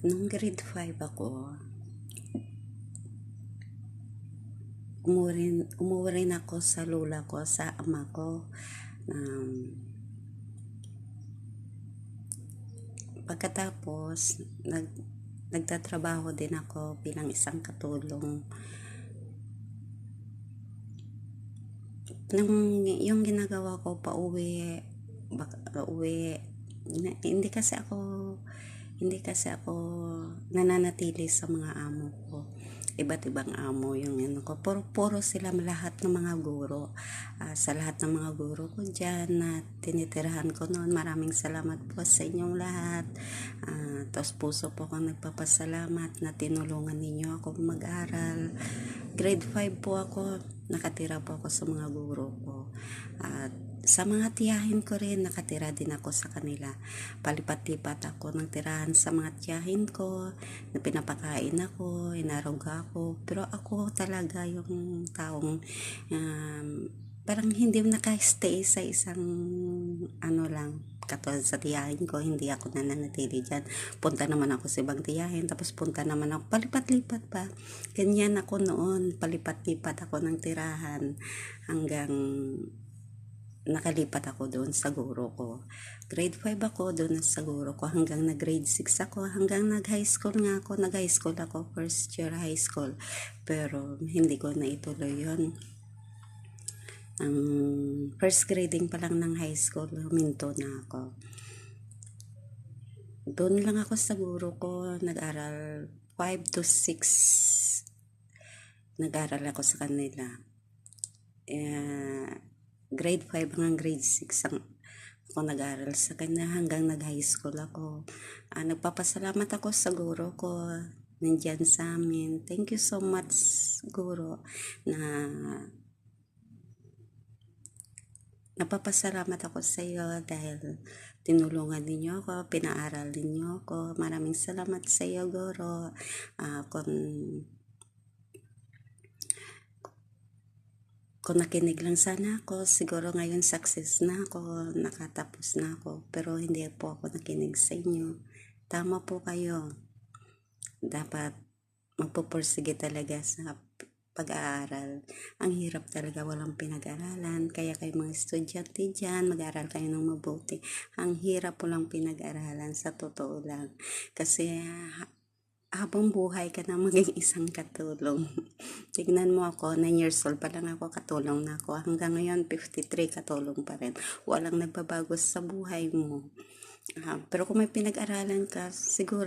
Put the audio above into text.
Nung grade 5 ako, umuwi rin ako sa lola ko, sa ama ko. Pagkatapos, nagtatrabaho din ako bilang isang katulong. Yung ginagawa ko pauwi, hindi kasi ako nananatili sa mga amo ko. Iba't ibang amo yung ko. Puro sila lahat ng mga guro. Sa lahat ng mga guro ko dyan na tinitirahan ko noon, maraming salamat po sa inyong lahat. Tapos puso po akong nagpapasalamat na tinulungan ninyo ako mag-aral. Grade 5 po ako, nakatira po ako sa mga guro ko. At sa mga tiyahin ko rin, nakatira din ako sa kanila. Palipat-lipat ako ng tirahan sa mga tiyahin ko, na pinapakain ako, inaruga ako. Pero ako talaga yung taong parang hindi naka-stay sa isang lang. Katulad sa tiyahin ko, hindi ako nananatili dyan. Punta naman ako sa ibang tiyahin, tapos punta naman ako, palipat-lipat pa. Ganyan ako noon, palipat-lipat ako ng tirahan hanggang nakalipat ako doon sa guro ko. Grade 5 ako doon sa guro ko hanggang na grade 6 ako, hanggang nag-high school nga ako. Nag-high school ako, first year high school. Pero hindi ko na ituloy yun. Ang first grading pa lang ng high school, huminto na ako. Doon lang ako sa guro ko, nag-aral 5 to 6. Nag-aral ako sa kanila. Grade 5 hanggang grade 6 ako nag-aral sa kanya hanggang nag-high school ako. Nagpapasalamat ako sa guro ko nandyan sa amin. Thank you so much, guro, na napapasalamat ako sa iyo dahil tinulungan ninyo ako, pinaaral ninyo ako. Maraming salamat sa iyo, guro. Kung nakinig lang sana ako, siguro ngayon success na ako, nakatapos na ako. Pero hindi po ako nakinig sa inyo. Tama po kayo. Dapat magpupursige talaga sa pag-aaral. Ang hirap talaga, walang pinag-aralan. Kaya kayo mga estudyante dyan, mag-aaral kayo ng mabuti. Ang hirap po lang pinag-aralan, sa totoo lang. Kasi habang buhay ka na maging isang katulong. Tignan mo ako, 9 years old pa lang ako, katulong na ako. Hanggang ngayon, 53, katulong pa rin. Walang nagbabago sa buhay mo. Pero kung may pinag-aralan ka, siguro